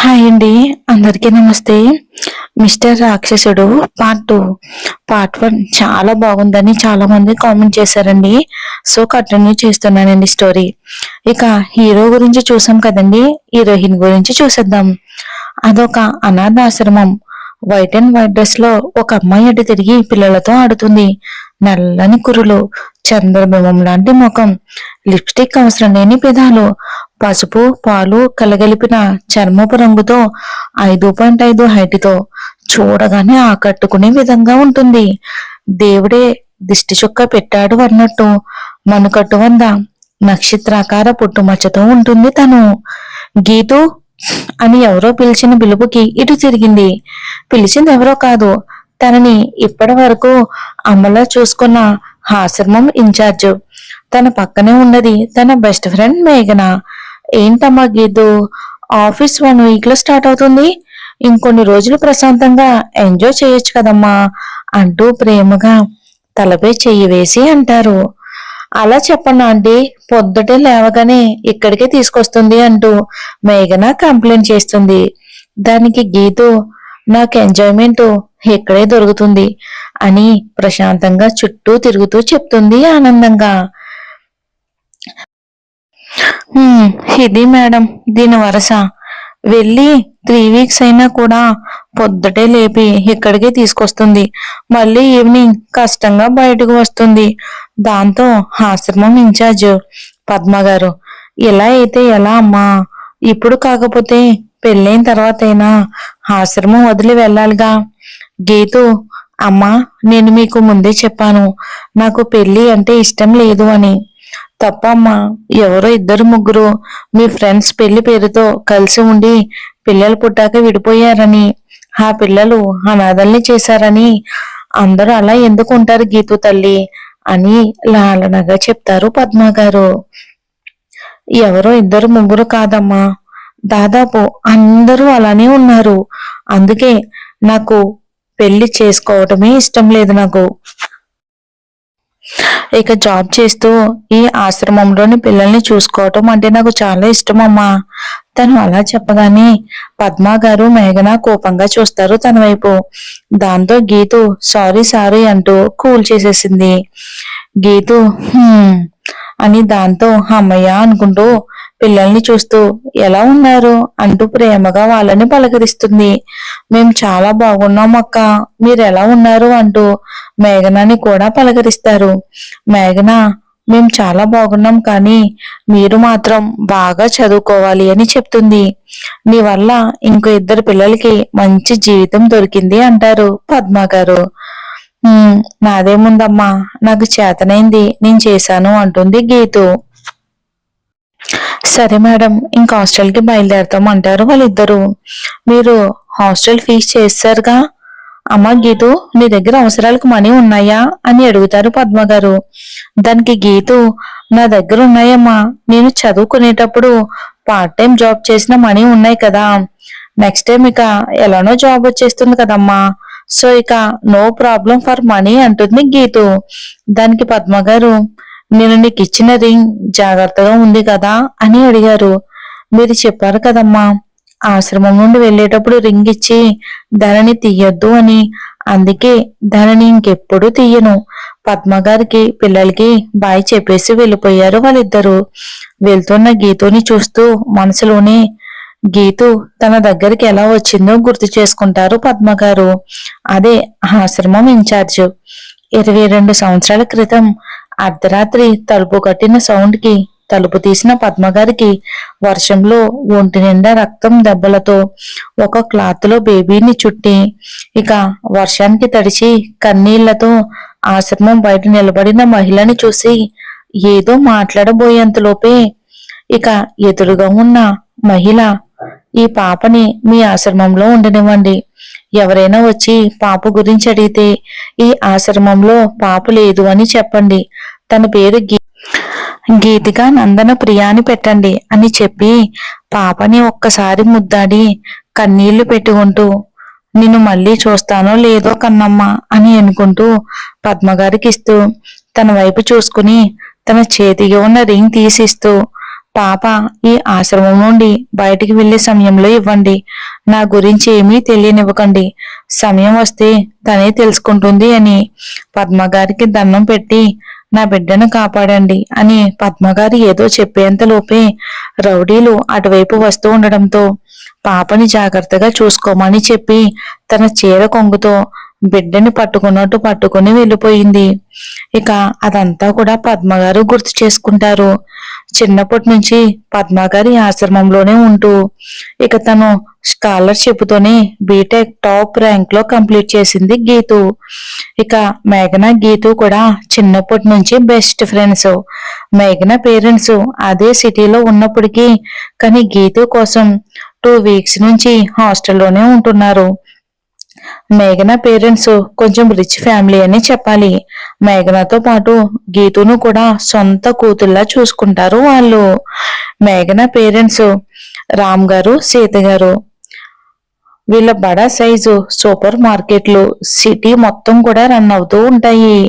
Hi అండి, అందరికీ నమస్తే. మిస్టర్ రాక్షసుడు పార్ట్ 1 చాలా బాగుందని చాలా మంది కామెంట్ చేశారండి. సో కంటిన్యూ చేస్తున్నానండి స్టోరీ. ఇక హీరో గురించి చూసాం కదండి, హీరోయిన్ గురించి చూసేద్దాం. అదొక అనాథాశ్రమం. వైట్ అండ్ వైట్ డ్రెస్ లో ఒక అమ్మాయి అటు తిరిగి పిల్లలతో ఆడుతుంది. నల్లని కురులు, చంద్రబింబం లాంటి ముఖం, లిప్స్టిక్ అవసరం లేని పెదాలు, పసుపు పాలు కలగలిపిన చర్మపు రంగుతో 5.5 హైట్తో చూడగానే ఆకట్టుకునే విధంగా ఉంటుంది. దేవుడే దిష్టి చుక్క పెట్టాడు అన్నట్టు మనుకట్టు వద్ద నక్షత్రాకార పుట్టుమచ్చతో ఉంటుంది తను. గీతూ అని ఎవరో పిలిచిన పిలుపుకి ఇటు తిరిగింది. పిలిచింది ఎవరో కాదు, తనని ఇప్పటి వరకు అమ్మలా చూసుకున్న ఆశ్రమం ఇన్ఛార్జ్. తన పక్కనే ఉన్నది తన బెస్ట్ ఫ్రెండ్ మేఘన. ఏంటమ్మా గీతూ, ఆఫీస్ 1 వీక్ లో స్టార్ట్ అవుతుంది, ఇంకొన్ని రోజులు ప్రశాంతంగా ఎంజాయ్ చేయొచ్చు కదమ్మా అంటూ ప్రేమగా తలపై చెయ్యి వేసి అంటారు. అలా చెప్పండి ఆంటీ, పొద్దుటే లేవగానే ఇక్కడికే తీసుకొస్తుంది అంటూ మేఘన కంప్లైంట్ చేస్తుంది. దానికి గీతూ, నాకు ఎంజాయ్మెంట్ ఇక్కడే దొరుకుతుంది అని ప్రశాంతంగా చుట్టూ తిరుగుతూ చెప్తుంది ఆనందంగా. ఇది మేడం దీని వరస. వెళ్ళి 3 వీక్స్ అయినా కూడా పొద్దుటే లేపి ఇక్కడికే తీసుకొస్తుంది, మళ్ళీ ఈవినింగ్ కష్టంగా బయటకు వస్తుంది. దాంతో ఆశ్రమం ఇన్ఛార్జ్ పద్మ గారు, ఇలా అయితే ఎలా అమ్మా, ఇప్పుడు కాకపోతే పెళ్ళైన తర్వాత అయినా ఆశ్రమం వదిలి వెళ్ళాలిగా. గీతూ, అమ్మా నేను మీకు ముందే చెప్పాను, నాకు పెళ్లి అంటే ఇష్టం లేదు అని. తప్పమ్మా, ఎవరో 2-3 మీ ఫ్రెండ్స్ పెళ్లి పేరుతో కలిసి ఉండి పిల్లలు పుట్టాక విడిపోయారని, ఆ పిల్లలు అనాథల్ని చేశారని అందరూ అలా ఎందుకు ఉంటారు గీతు తల్లి అని లాలనగా చెప్తారు పద్మ గారు. ఎవరో 2-3 కాదమ్మా, దాదాపు అందరూ అలానే ఉన్నారు. అందుకే నాకు పెళ్లి చేసుకోవటమే ఇష్టం లేదు నాకు. ఇక జాబ్ చేస్తూ ఈ ఆశ్రమంలోని పిల్లల్ని చూసుకోవటం అంటే నాకు చాలా ఇష్టం అమ్మా. తను అలా చెప్పగానే పద్మ గారు మేఘన కోపంగా చూస్తారు తన వైపు. దాంతో గీతు సారీ అంటూ కూల్ చేసేసింది. గీతు అని దాంతో అమ్మయ్య అనుకుంటూ పిల్లల్ని చూస్తూ ఎలా ఉన్నారు అంటూ ప్రేమగా వాళ్ళని పలకరిస్తుంది. మేము చాలా బాగున్నాం అక్క, మీరు ఎలా ఉన్నారు అంటూ మేఘనాని కూడా పలకరిస్తారు. మేఘన, మేము చాలా బాగున్నాం, కానీ మీరు మాత్రం బాగా చదువుకోవాలి అని చెప్తుంది. నీ వల్ల ఇంకో 2 పిల్లలకి మంచి జీవితం దొరికింది అంటారు పద్మ గారు. నాదేముందమ్మా, నాకు చేతనైంది నేను చేశాను అంటుంది గీతు. సరే మేడం, ఇంక హాస్టల్కి బయలుదేరతాం అంటారు వాళ్ళిద్దరూ. మీరు హాస్టల్ ఫీజు చేశారుగా అమ్మా గీతు, నీ దగ్గర అవసరాలకు మనీ ఉన్నాయా అని అడుగుతారు పద్మ గారు. దానికి గీతు, నా దగ్గర ఉన్నాయమ్మా, నేను చదువుకునేటప్పుడు పార్ట్ టైం జాబ్ చేసిన మనీ ఉన్నాయి కదా, నెక్స్ట్ టైం ఇక ఎలానో జాబ్ వచ్చేస్తుంది కదమ్మా, సో ఇక నో ప్రాబ్లం ఫర్ మనీ అంటుంది గీతు. దానికి పద్మ గారు, నేను నీకు ఇచ్చిన రింగ్ జాగ్రత్తగా ఉంది కదా అని అడిగారు. మీరు చెప్పారు కదమ్మా, ఆశ్రమం నుండి వెళ్ళేటప్పుడు రింగ్ ఇచ్చి దానిని తీయొద్దు అని, అందుకే దానిని ఇంకెప్పుడు తీయను. పద్మ గారికి పిల్లలకి బాయ్ చెప్పేసి వెళ్ళిపోయారు వాళ్ళిద్దరూ. వెళ్తున్న గీతుని చూస్తూ మనసులోనే గీతు తన దగ్గరికి ఎలా వచ్చిందో గుర్తు చేసుకుంటారు పద్మ గారు. అదే ఆశ్రమం ఇన్ఛార్జ్. 22 సంవత్సరాల క్రితం అర్ధరాత్రి తలుపు కట్టిన సౌండ్ కి తలుపు తీసిన పద్మగారికి వర్షంలో ఒంటి నిండా రక్తం దెబ్బలతో ఒక క్లాత్ లో బేబీని చుట్టి ఇక వర్షానికి తడిచి కన్నీళ్లతో ఆశ్రమం బయట నిలబడిన మహిళని చూసి ఏదో మాట్లాడబోయేంతలోపే ఇక ఎదురుగా ఉన్న మహిళ, ఈ పాపని మీ ఆశ్రమంలో ఉండనివ్వండి, ఎవరైనా వచ్చి పాప గురించి అడిగితే ఈ ఆశ్రమంలో పాప లేదు అని చెప్పండి, తన పేరు గీతిక నందన ప్రియ అని పెట్టండి అని చెప్పి పాపని ఒక్కసారి ముద్దాడి కన్నీళ్లు పెట్టుకుంటూ, నిన్ను మళ్ళీ చూస్తానో లేదో కన్నమ్మ అని అనుకుంటూ పద్మగారికి ఇస్తూ తన వైపు చూసుకుని తన చేతికి ఉన్న రింగ్ తీసిస్తూ పాప ఈ ఆశ్రమం నుండి బయటికి వెళ్లే సమయంలో ఇవ్వండి. నా గురించి ఏమీ తెలియనివ్వకండి. సమయం వస్తే తనే తెలుసుకుంటుంది అని పద్మగారికి దండం పెట్టి నా బిడ్డను కాపాడండి అని పద్మగారు ఏదో చెప్పేంతలోపే రౌడీలు అటువైపు వస్తూ ఉండడంతో పాపని జాగ్రత్తగా చూసుకోమని చెప్పి తన చీర కొంగుతో బిడ్డని పట్టుకున్నట్టు పట్టుకుని వెళ్ళిపోయింది. ఇక అదంతా కూడా పద్మగారు గుర్తు చేసుకుంటారు. చిన్నప్పటి నుంచి పద్మగారి ఆశ్రమంలోనే ఉంటూ ఇక తను స్కాలర్షిప్ తోనే బీటెక్ టాప్ ర్యాంక్ లో కంప్లీట్ చేసింది గీతు. ఇక మేఘన గీతు కూడా చిన్నప్పటి నుంచి బెస్ట్ ఫ్రెండ్స్. మేఘన పేరెంట్స్ అదే సిటీలో ఉన్నప్పటికీ కానీ గీతు కోసం 2 వీక్స్ నుంచి హాస్టల్లోనే ఉంటున్నారు. మేఘన పేరెంట్స్ కొంచెం రిచ్ ఫ్యామిలీ అని చెప్పాలి. మేఘనతో పాటు గీతును కూడా సొంత కూతుల్లా చూసుకుంటారు వాళ్ళు. మేఘన పేరెంట్స్ రామ్ గారు, సీత గారు. వీళ్ళ బడా సైజు సూపర్ మార్కెట్లు సిటీ మొత్తం కూడా రన్ అవుతూ ఉంటాయి.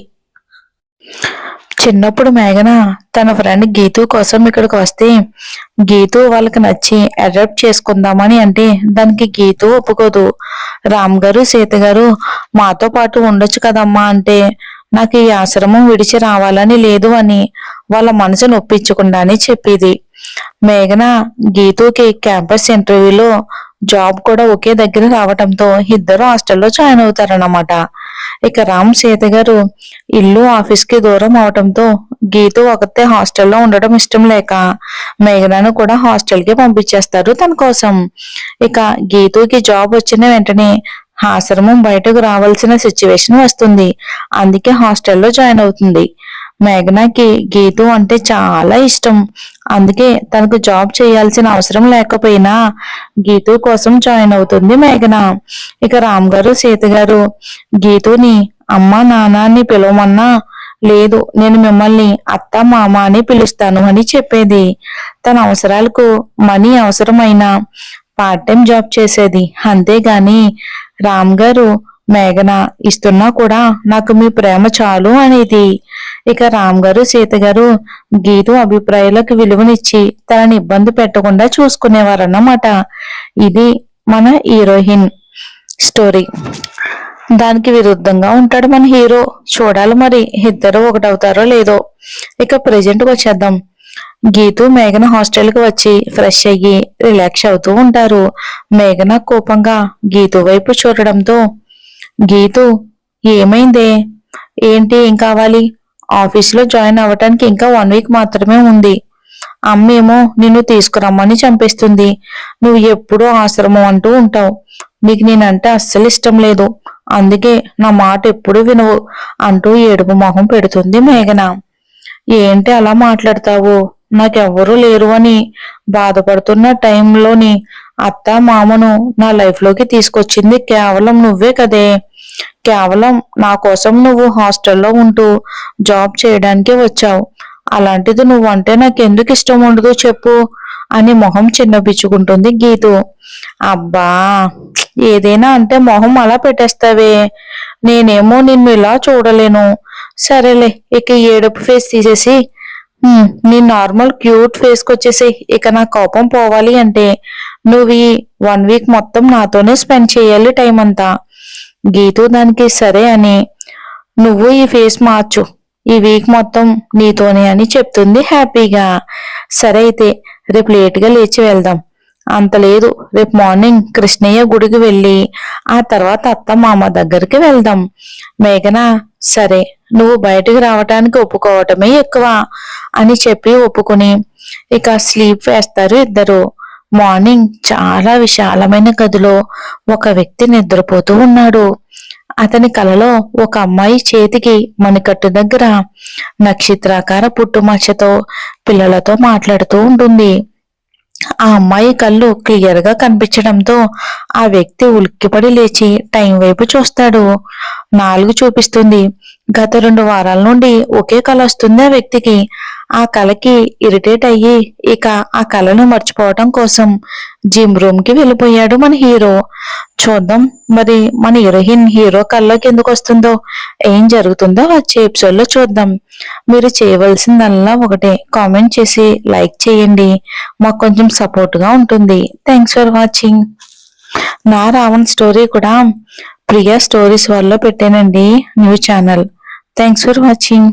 చిన్నప్పుడు మేఘన తన ఫ్రెండ్ గీతు కోసం ఇక్కడికి వస్తే గీతు వాళ్ళకి నచ్చి అడాప్ట్ చేసుకుందామని అంటే దానికి గీతు ఒప్పుకోదు. రామ్ గారు, సీత గారు మాతో పాటు ఉండొచ్చు కదమ్మా అంటే నాకు ఈ ఆశ్రమం విడిచి రావాలని లేదు అని వాళ్ళ మనసు నొప్పించకుండానే చెప్పేది. మేఘన గీతుకి క్యాంపస్ ఇంటర్వ్యూలో జాబ్ కూడా ఒకే దగ్గర రావటంతో ఇద్దరు హాస్టల్లో జాయిన్ అవుతారన్నమాట. ఇక రామ్, సీత గారు ఇల్లు ఆఫీస్ కి దూరం అవటంతో గీతు ఒకతే హాస్టల్లో ఉండడం ఇష్టం లేక మేఘనను కూడా హాస్టల్ కి పంపించేస్తారు తన కోసం. ఇక గీతుకి జాబ్ వచ్చిన వెంటనే ఆశ్రమం బయటకు రావాల్సిన సిచ్యువేషన్ వస్తుంది. అందుకే హాస్టల్లో జాయిన్ అవుతుంది. మేఘనాకి గీతు అంటే చాలా ఇష్టం. అందుకే తనకు జాబ్ చేయాల్సిన అవసరం లేకపోయినా గీతు కోసం జాయిన్ అవుతుంది మేఘన. ఇక రామ్ గారు, సీత గారు గీతుని అమ్మ, నాన్న అని పిలవమన్నా లేదు, నేను మిమ్మల్ని అత్త, మామ అని పిలుస్తాను అని చెప్పేది. తన అవసరాలకు మనీ అవసరమైన పార్ట్ టైం జాబ్ చేసేది. అంతేగాని రామ్ గారు మేఘన ఇస్తున్నా కూడా నాకు మీ ప్రేమ చాలు అనేది. ఇక రామ్ గారు, సీత గారు గీతు అభిప్రాయాలకు విలువనిచ్చి తనని ఇబ్బంది పెట్టకుండా చూసుకునేవారన్నమాట. ఇది మన హీరోయిన్ స్టోరీ. దానికి విరుద్ధంగా ఉంటాడు మన హీరో. చూడాలి మరి ఇద్దరు ఒకటవుతారో లేదో. ఇక ప్రెజెంట్ వచ్చేద్దాం. గీతు మేఘన హాస్టల్ కి వచ్చి ఫ్రెష్ అయ్యి రిలాక్స్ అవుతూ ఉంటారు. మేఘన కోపంగా గీతు వైపు చూడడంతో గీతు ఏమైందే, ఏంటి, ఏం కావాలి? ఆఫీసులో జాయిన్ అవ్వటానికి ఇంకా 1 వీక్ మాత్రమే ఉంది. అమ్మేమో నిన్ను తీసుకురమ్మని చంపేస్తుంది. నువ్వు ఎప్పుడూ ఆశ్రమం అంటూ ఉంటావు. నీకు నేనంటే అస్సలు ఇష్టం లేదు. అందుకే నా మాట ఎప్పుడు వినవు అంటూ ఏడుపు మొహం పెడుతుంది మేఘన. ఏంటి అలా మాట్లాడతావు? నాకెవ్వరూ లేరు అని బాధపడుతున్న టైంలోని అత్త, మామను నా లైఫ్ లోకి తీసుకొచ్చింది కేవలం నువ్వే కదే. కేవలం నా కోసం నువ్వు హాస్టల్లో ఉంటూ జాబ్ చేయడానికే వచ్చావు. అలాంటిది నువ్వంటే నాకెందుకు ఇష్టం ఉండదు చెప్పు అని మొహం చిన్నపించుకుంటుంది గీతు. అబ్బా, ఏదైనా అంటే మొహం అలా పెట్టేస్తావే. నేనేమో నిన్ను ఇలా చూడలేను. సరేలే, ఇక ఏడుపు ఫేస్ తీసేసి నీ నార్మల్ క్యూట్ ఫేస్ కొచ్చేసి ఇక నా కోపం పోవాలి అంటే నువ్వు ఈ 1 వీక్ మొత్తం నాతోనే స్పెండ్ చేయాలి టైం అంతా. గీతు దానికి సరే అని నువ్వు ఈ ఫేస్ మార్చు, ఈ వీక్ మొత్తం నీతోనే అని చెప్తుంది హ్యాపీగా. సరే అయితే రేపు లేట్గా లేచి వెళ్దాం. అంత లేదు, రేపు మార్నింగ్ కృష్ణయ్య గుడికి వెళ్ళి ఆ తర్వాత అత్త, మామ దగ్గరికి వెళ్దాం. మేఘన సరే, నువ్వు బయటికి రావటానికి ఒప్పుకోవటమే ఎక్కువ అని చెప్పి ఒప్పుకుని ఇక స్లీప్ వేస్తారు ఇద్దరు. మార్నింగ్ చాలా విశాలమైన గదిలో ఒక వ్యక్తి నిద్రపోతూ ఉన్నాడు. అతని కలలో ఒక అమ్మాయి చేతికి మణికట్టు దగ్గర నక్షత్రాకార పుట్టుమచ్చతో పిల్లలతో మాట్లాడుతూ ఉంటుంది. ఆ అమ్మాయి కళ్ళు క్లియర్ గా కనిపించడంతో ఆ వ్యక్తి ఉలిక్కిపడి లేచి టైం వైపు చూస్తాడు. 4 చూపిస్తుంది. గత 2 వారాల నుండి ఒకే కల వస్తుంది ఆ వ్యక్తికి. ఆ కలకి ఇరిటేట్ అయ్యి ఇక ఆ కలను మర్చిపోవటం కోసం జిమ్ రూమ్ కి వెళ్ళిపోయాడు మన హీరో. చూద్దాం మరి మన హీరోయిన్ హీరో కల్లోకి ఎందుకు వస్తుందో, ఏం జరుగుతుందో వచ్చే ఎపిసోడ్ లో చూద్దాం. మీరు చేయవలసిందల్లా ఒకటే, కామెంట్ చేసి లైక్ చేయండి. మాకు కొంచెం సపోర్ట్ గా ఉంటుంది. Thanks for watching. నా రావణ్ స్టోరీ కూడా ప్రియా స్టోరీస్ వల్ల పెట్టానండి, new channel. Thanks for watching.